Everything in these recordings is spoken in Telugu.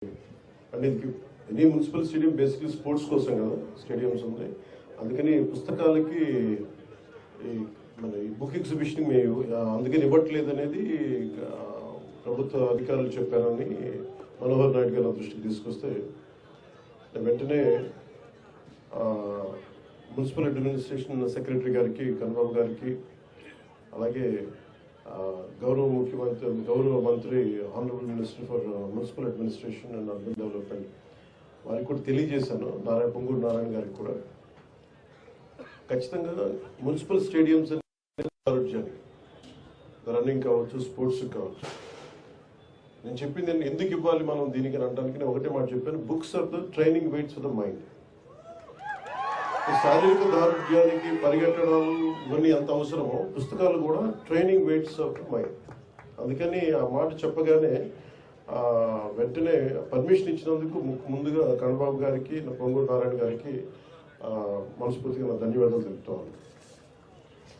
అంటే any municipal stadium basically sports కోసం కదా స్టేడియంస్ ఉన్నాయి. అందుకని పుస్తకాలకి మన ఈ బుక్ ఎగ్జిబిషన్ మేము అందుకని ఇవ్వట్లేదు అనేది ప్రభుత్వ అధికారులు చెప్పారని మనోహర్ నాయుడు గారి దృష్టికి తీసుకొస్తే వెంటనే మున్సిపల్ అడ్మినిస్ట్రేషన్ సెక్రటరీ గారికి కన్నబాబు గారికి అలాగే గౌరవ మంత్రి honourable minister for municipal administration and urban development వారికి కూడా తెలియజేశాను. పొంగూరు నారాయణ గారికి కూడా ఖచ్చితంగా మున్సిపల్ స్టేడియంస్ ఆరోగ్యాన్ని రన్నింగ్ కావచ్చు, స్పోర్ట్స్ కావచ్చు. నేను చెప్పింది ఎందుకు ఇవ్వాలి మనం దీనికి అని అనడానికి నేను ఒకటే మాట చెప్పాను. Books are the training weights for the mind. శారీరక దారుఢ్యానికి పరిగెట్టడాలు ఇవన్నీ ఎంత అవసరమో పుస్తకాలు కూడా training weights of the mind. అందుకని ఆ మాట చెప్పగానే వెంటనే పర్మిషన్ ఇచ్చినందుకు ముందుగా కన్నబాబు గారికి, పొంగూరు నారాయణ గారికి మనస్ఫూర్తిగా నా ధన్యవాదాలు తెలుపుతాను.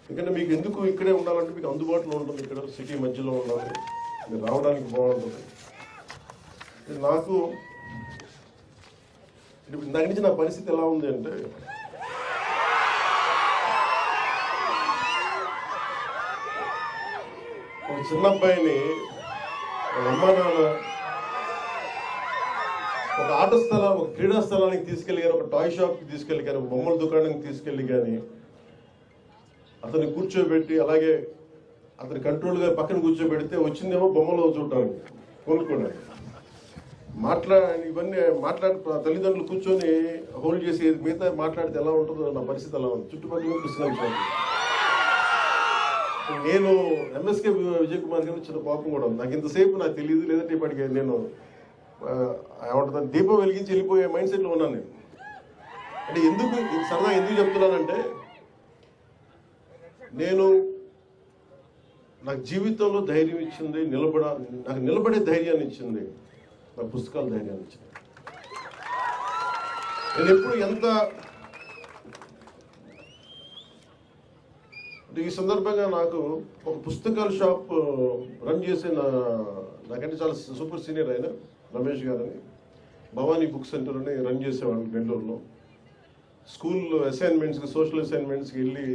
ఎందుకంటే మీకు ఎందుకు ఇక్కడే ఉండాలంటే మీకు అందుబాటులో ఉంటుంది, ఇక్కడ సిటీ మధ్యలో ఉండాలి, మీరు రావడానికి బాగుంటుంది. నాకు దాని నుంచి నా పరిస్థితి ఎలా ఉంది అంటే ఒక చిన్న అబ్బాయిని అమ్మా నాన్న ఒక ఆట స్థలం, ఒక క్రీడా స్థలానికి తీసుకెళ్ళి కానీ, ఒక టాయ్ షాప్కి తీసుకెళ్ళి కానీ, ఒక బొమ్మల దుకాణానికి తీసుకెళ్ళి కానీ అతన్ని కూర్చోబెట్టి అలాగే అతని కంట్రోల్గా పక్కన కూర్చోబెడితే వచ్చిందేమో బొమ్మలు చూడటానికి, కొనుక్కోడానికి. ఇవన్నీ తల్లిదండ్రులు కూర్చొని హోల్డ్ చేసి మిగతా మాట్లాడితే ఎలా ఉంటుందో నా పరిస్థితి ఎలా ఉంది. చుట్టుపక్కల పుస్తకాలు నేను ఎంఎస్కే విజయ్ కుమార్ గారు చిన్న కోపం కూడా ఉంది. నాకు ఇంతసేపు నాకు తెలియదు, లేదంటే ఇప్పటికే నేను ఏమంటుంది దీపం వెలిగించి వెళ్ళిపోయే మైండ్ సెట్లో ఉన్నాను నేను. అంటే ఎందుకు సరదా ఎందుకు చెప్తున్నానంటే నాకు జీవితంలో ధైర్యం ఇచ్చింది, నాకు నిలబడే ధైర్యాన్ని ఇచ్చింది నా పుస్తకాల ధైర్యాన్ని ఇచ్చింది. నేను ఎప్పుడు ఈ సందర్భంగా నాకు ఒక పుస్తకాల షాప్ రన్ చేసే నాకంటే చాలా సూపర్ సీనియర్ అయిన రమేష్ గారని భవానీ బుక్ సెంటర్ని రన్ చేసేవాళ్ళు బెంగళూరులో. స్కూల్ అసైన్మెంట్స్కి, సోషల్ అసైన్మెంట్స్కి వెళ్ళి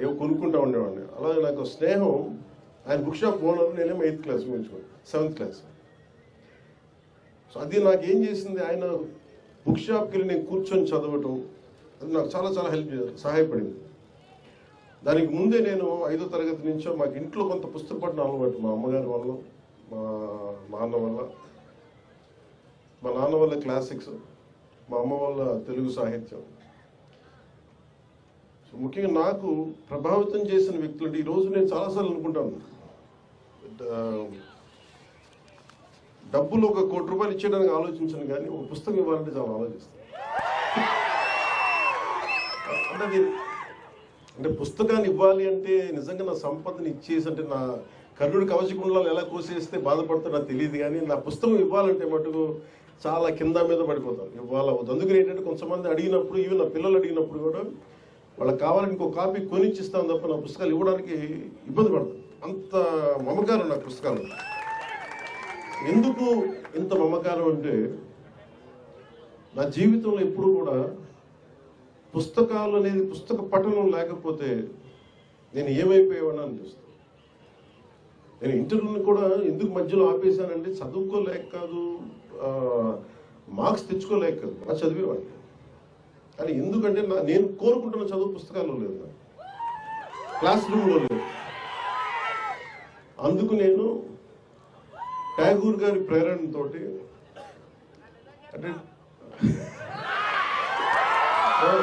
ఏవో కొనుక్కుంటా ఉండేవాడిని. అలాగే నాకు స్నేహం, ఆయన బుక్ షాప్ ఓనర్, నేనేమో 8th క్లాస్ ఊహించుకోండి, 7th క్లాస్. సో అది నాకు ఏం చేసింది, ఆయన బుక్ షాప్కి వెళ్ళి నేను కూర్చొని చదవటం అది నాకు చాలా చాలా సహాయపడింది. దానికి ముందే నేను 5వ తరగతి నుంచో మాకు ఇంట్లో కొంత పుస్తక పఠనం అలవాటు. మా అమ్మగారి వల్ల, మా నాన్న వల్ల క్లాసిక్స్, మా అమ్మ వల్ల తెలుగు సాహిత్యం. సో ముఖ్యంగా నాకు ప్రభావితం చేసిన వ్యక్తులు అంటే ఈరోజు నేను చాలాసార్లు అనుకుంటాను, డబ్బులు 1 కోటి రూపాయలు ఇచ్చేయడానికి ఆలోచించను, కానీ ఒక పుస్తకం ఇవ్వాలంటే చాలా ఆలోచిస్తాను. అంటే పుస్తకాన్ని ఇవ్వాలి అంటే నిజంగా నా సంపదని ఇచ్చేసి, అంటే నా కర్ణుడి కవచకుండలాలు ఎలా కోసేస్తే బాధపడుతుందో నాకు తెలియదు, కానీ నా పుస్తకం ఇవ్వాలంటే మటుకు చాలా కింద మీద పడిపోతాను, ఇవ్వాలవుతుంది. అందుకని ఏంటంటే కొంతమంది అడిగినప్పుడు, ఈవెన్ నా పిల్లలు అడిగినప్పుడు కూడా వాళ్ళకి కావాలని ఇంకో కాపీ కొనిచ్చిస్తాను తప్ప నా పుస్తకాలు ఇవ్వడానికి ఇబ్బంది పడతాను. అంత మమకారం నాకు పుస్తకాలు. ఎందుకు ఇంత మమకారం అంటే నా జీవితంలో ఎప్పుడు కూడా పుస్తకాలు అనేది, పుస్తక పఠనం లేకపోతే నేను ఏమైపోయేవాడిని అనిపిస్తుంది. నేను ఇంటర్వ్యూని కూడా ఎందుకు మధ్యలో ఆపేశానంటే చదువుకోలేక కాదు, మార్క్స్ తెచ్చుకోలేక కాదు, నా చదివేవాడిని. కానీ ఎందుకంటే నేను కోరుకుంటున్న చదువు పుస్తకాల్లో లేదు, క్లాస్ రూమ్లో లేదు. అందుకు నేను ట్యాగూర్ గారి ప్రేరణతో, అంటే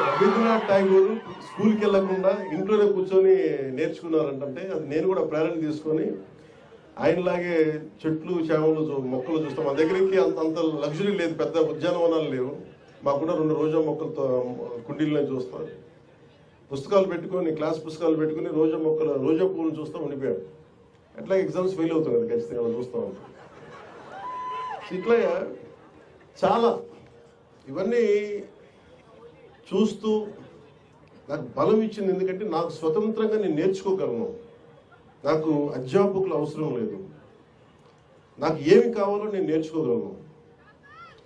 రవీంద్రనాథ్ ఠాగూర్ స్కూల్కి వెళ్ళకుండా ఇంట్లోనే కూర్చొని నేర్చుకున్నారంటే అది నేను కూడా ప్రేరణ తీసుకొని ఆయనలాగే చెట్లు, చేమలు, మొక్కలు చూస్తాం. మా దగ్గరికి అంత లగ్జరీ లేదు, పెద్ద ఉద్యానవనాలు లేవు. మాకు కూడా 2 రోజా మొక్కలతో కుండీల్లో చూస్తాం. పుస్తకాలు పెట్టుకొని, క్లాస్ పుస్తకాలు పెట్టుకుని రోజా పువ్వులను చూస్తాం ఉండిపోయాడు. ఎట్లా ఎగ్జామ్స్ ఫెయిల్ అవుతాం కదా ఖచ్చితంగా అలా చూస్తూ ఉంటాం. ఇట్లా చాలా ఇవన్నీ చూస్తూ నాకు బలం ఇచ్చింది. ఎందుకంటే నాకు స్వతంత్రంగా నేను నేర్చుకోగలను, నాకు అధ్యాపకులు అవసరం లేదు, నాకు ఏమి కావాలో నేను నేర్చుకోగలను.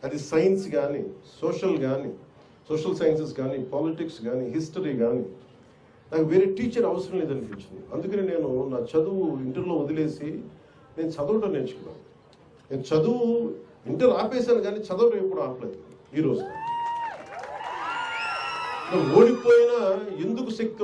అది సైన్స్ కానీ సోషల్ సైన్సెస్ కానీ పాలిటిక్స్ కానీ హిస్టరీ కానీ నాకు వేరే టీచర్ అవసరం లేదనిపించింది. అందుకని నేను నా చదువు ఇంటర్లో వదిలేసి నేను చదవటం నేర్చుకున్నాను. నేను చదువు ఇంటర్ ఆపేశాను కానీ చదవడం ఎప్పుడు ఆపలేదు. ఈరోజు ఓడిపోయినా ఎందుకు శక్తి